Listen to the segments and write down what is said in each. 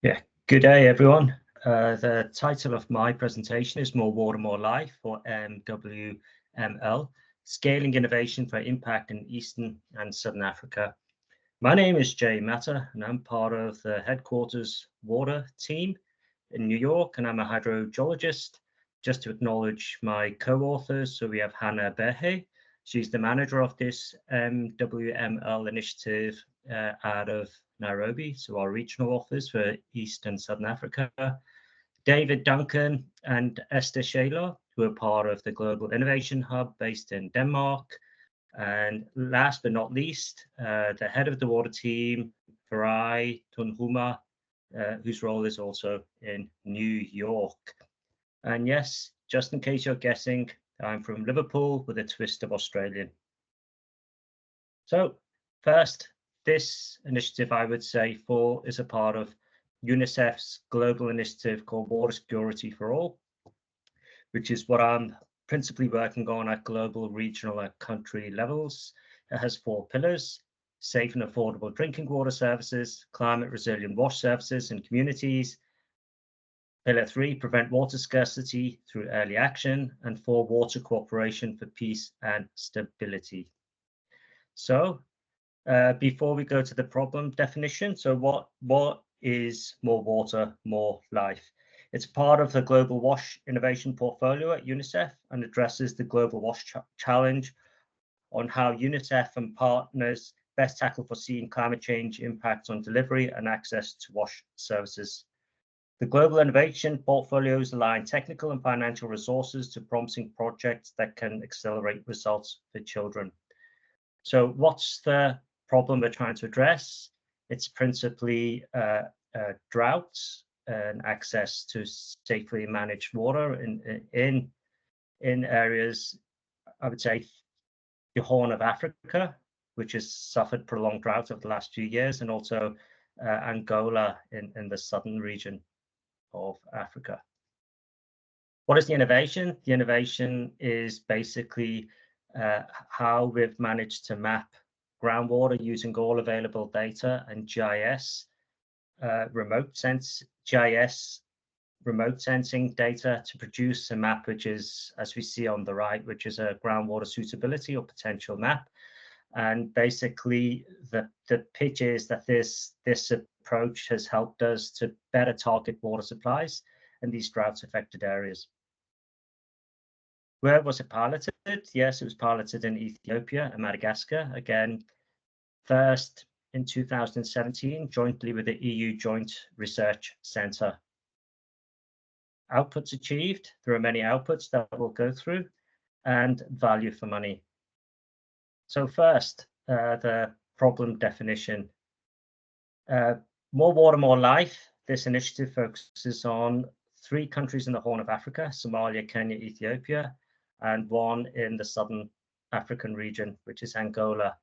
Yeah, good day, everyone. The title of my presentation is More Water, More Life, or MWML, Scaling Innovation for Impact in Eastern and Southern Africa. My name is Matta, and I'm part of the headquarters water team in New York, and I'm a hydrogeologist. Just to acknowledge my co-authors, so we have Hanna Berhe. She's the manager of this MWML initiative out of Nairobi, so our regional office for East and Southern Africa. David Duncan and Esther Shaylor, who are part of the Global Innovation Hub based in Denmark. And last but not least, the head of the water team, Farai, Tunhuma, whose role is also in New York. And yes, just in case you're guessing, I'm from Liverpool with a twist of Australian. So first, this initiative, I would say, is a part of UNICEF's global initiative called Water Security for All, which is what I'm principally working on at global, regional, and country levels. It has 4 pillars: safe and affordable drinking water services, climate resilient wash services in communities. Pillar 3, prevent water scarcity through early action, and 4, water cooperation for peace and stability. So before we go to the problem definition, so what is more water, more life? It's part of the Global Wash Innovation Portfolio at UNICEF and addresses the global wash challenge on how UNICEF and partners best tackle foreseen climate change impacts on delivery and access to wash services. The Global Innovation Portfolios align technical and financial resources to promising projects that can accelerate results for children. So what's the problem we're trying to address? It's principally droughts and access to safely managed water in areas, I would say, the Horn of Africa, which has suffered prolonged drought over the last few years, and also Angola in the southern region of Africa. What is the innovation? The innovation is basically how we've managed to map groundwater using all available data and GIS remote sensing data to produce a map, which is, as we see on the right, which is a groundwater suitability or potential map. And basically, the pitch is that this approach has helped us to better target water supplies in these drought-affected areas. Where was it piloted? Yes, it was piloted in Ethiopia and Madagascar. Again, first in 2017, jointly with the EU Joint Research Centre. Outputs achieved. There are many outputs that we'll go through, and value for money. So first, the problem definition. More water, more life. This initiative focuses on 3 countries in the Horn of Africa: Somalia, Kenya, Ethiopia, and 1 in the southern African region, which is Angola.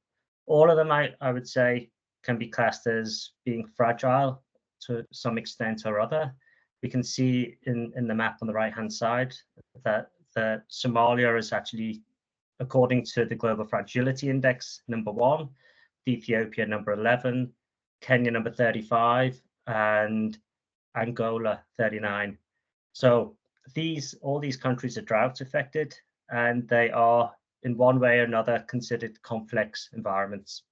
All of them, I would say, can be classed as being fragile to some extent or other. We can see in the map on the right-hand side that Somalia is actually, according to the Global Fragility Index, number 1, Ethiopia number 11, Kenya number 35, and Angola 39. So all these countries are drought affected, and they are in one way or another considered complex environments.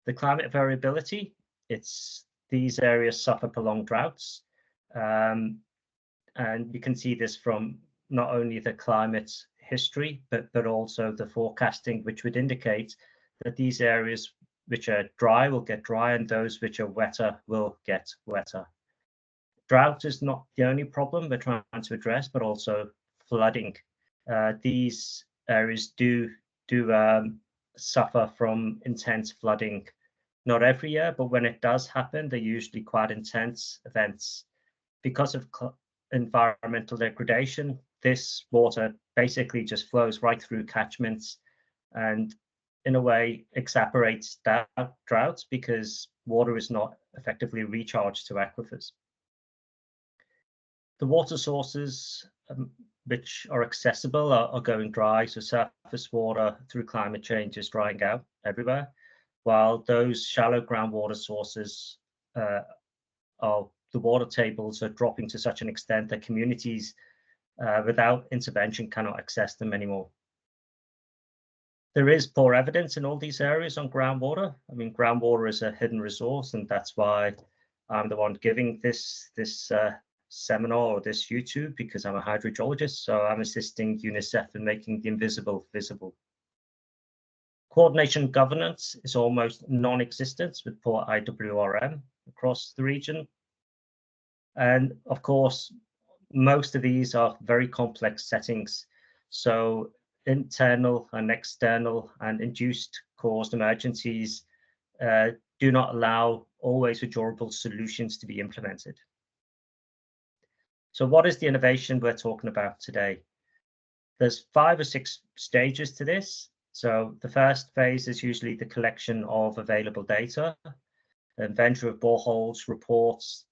The climate variability, these areas suffer prolonged droughts. And you can see this from not only the climate history, but also the forecasting, which would indicate that these areas which are dry will get dry, and those which are wetter will get wetter. Drought is not the only problem we're trying to address, but also flooding. These areas do suffer from intense flooding, not every year, but when it does happen, they're usually quite intense events. Because of environmental degradation, this water basically just flows right through catchments and in a way exacerbates droughts because water is not effectively recharged to aquifers. The water sources which are accessible are going dry, so surface water through climate change is drying out everywhere, while those shallow groundwater sources the water tables are dropping to such an extent that communities without intervention cannot access them anymore. There is poor evidence in all these areas on groundwater. I mean, groundwater is a hidden resource, and that's why I'm the one giving this seminar or this YouTube, because I'm a hydrogeologist. So I'm assisting UNICEF in making the invisible visible. Coordination governance is almost non-existent with poor IWRM across the region. And of course, most of these are very complex settings. So internal and external and induced caused emergencies do not allow always durable solutions to be implemented. So what is the innovation we're talking about today? There's 5 or 6 stages to this. So the first phase is usually the collection of available data, inventory of boreholes, reports,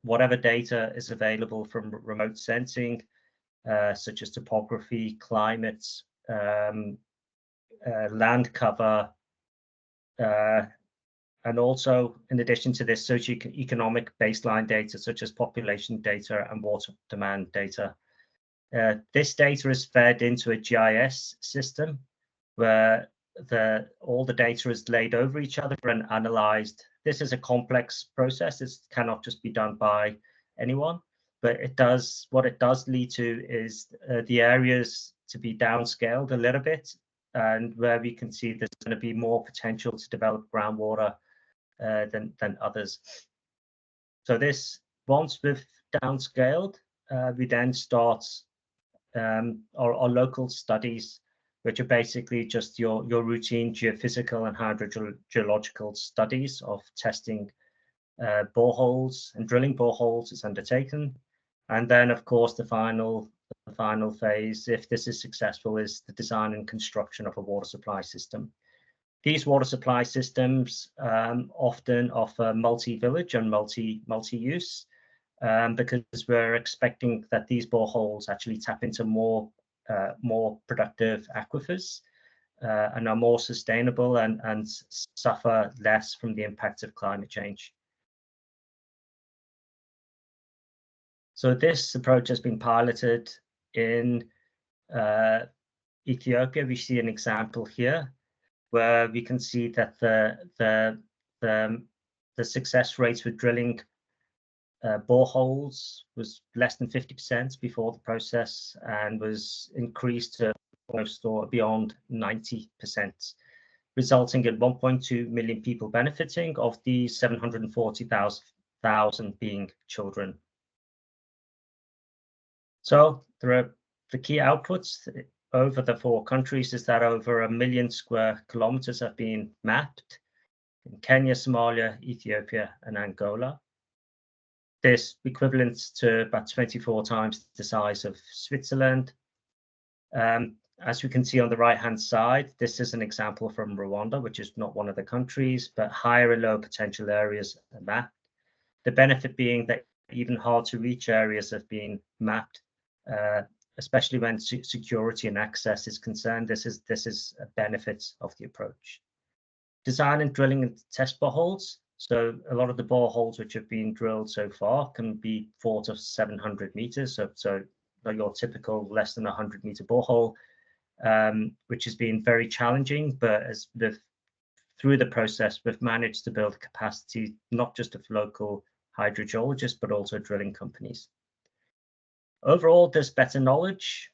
whatever data is available from remote sensing, such as topography, climate, land cover, and also, in addition to this, socioeconomic baseline data, such as population data and water demand data. This data is fed into a GIS system where all the data is laid over each other and analyzed. This is a complex process. This cannot just be done by anyone, but what it does lead to is the areas to be downscaled a little bit, and where we can see there's going to be more potential to develop groundwater than others. So this, once we've downscaled, we then start our local studies, which are basically just your routine geophysical and hydrogeological studies of testing boreholes and drilling boreholes is undertaken. And then, of course, the final phase, if this is successful, is the design and construction of a water supply system. These water supply systems often offer multi-village and multi-use, because we're expecting that these boreholes actually tap into more productive aquifers and are more sustainable and suffer less from the impacts of climate change. So this approach has been piloted in Ethiopia. We see an example here where we can see that the success rates with drilling boreholes was less than 50% before the process, and was increased to almost or beyond 90%, resulting in 1.2 million people benefiting, of these 740,000 being children. So the key outputs over the 4 countries is that over 1 million square kilometers have been mapped in Kenya, Somalia, Ethiopia, and Angola. This equivalent to about 24 times the size of Switzerland. As we can see on the right-hand side, this is an example from Rwanda, which is not one of the countries, but higher and low potential areas are mapped. The benefit being that even hard to reach areas have been mapped, especially when security and access is concerned. This is a benefit of the approach. Design and drilling and test boreholes. So a lot of the boreholes which have been drilled so far can be 400 to 700 meters. So your typical less than 100 meter borehole, which has been very challenging, but through the process, we've managed to build capacity, not just of local hydrogeologists, but also drilling companies. Overall, there's better knowledge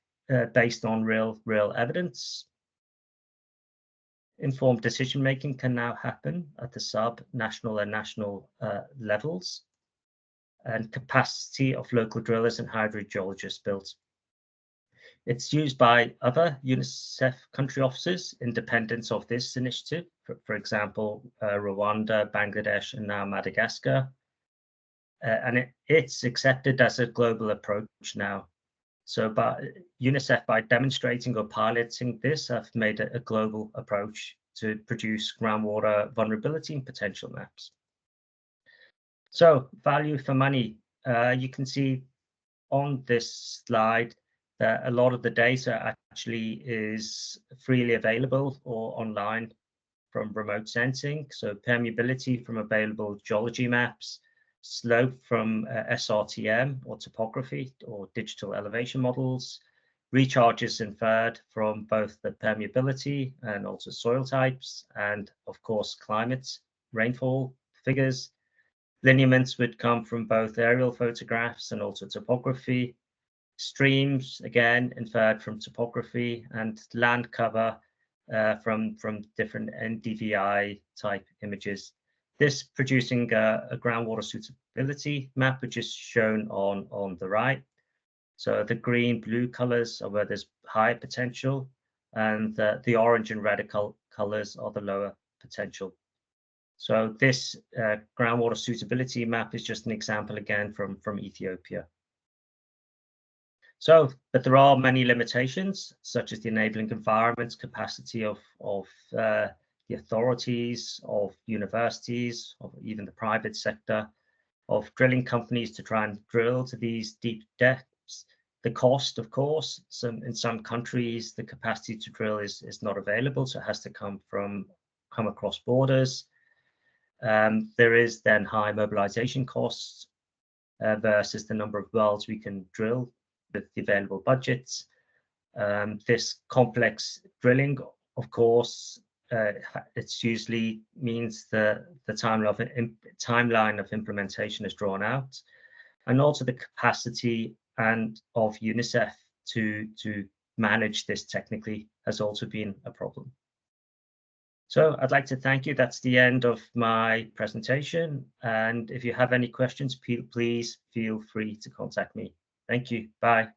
based on real evidence. Informed decision-making can now happen at the sub-national and national levels, and capacity of local drillers and hydrogeologists built. It's used by other UNICEF country offices, independent of this initiative, for example, Rwanda, Bangladesh, and now Madagascar. And it's accepted as a global approach now. So UNICEF, by demonstrating or piloting this, have made a global approach to produce groundwater vulnerability and potential maps. So value for money. You can see on this slide that a lot of the data actually is freely available or online. from remote sensing, so permeability from available geology maps, slope from SRTM or topography or digital elevation models, recharges inferred from both the permeability and also soil types, and of course climate, rainfall figures. Lineaments would come from both aerial photographs and also topography. Streams, again, inferred from topography, and land cover from different NDVI type images. This producing a groundwater suitability map, which is shown on the right. So the green, blue colors are where there's high potential, and the orange and red colors are the lower potential. So this groundwater suitability map is just an example again from Ethiopia. So, but there are many limitations, such as the enabling environments, capacity of the authorities, of universities, of even the private sector, of drilling companies to try and drill to these deep depths. The cost, of course, in some countries, the capacity to drill is not available, so it has to come across borders. There is then high mobilization costs versus the number of wells we can drill with the available budgets. This complex drilling, of course, it usually means the timeline of implementation is drawn out, and also the capacity of UNICEF to manage this technically has also been a problem. So I'd like to thank you. That's the end of my presentation. And if you have any questions, please feel free to contact me. Thank you. Bye.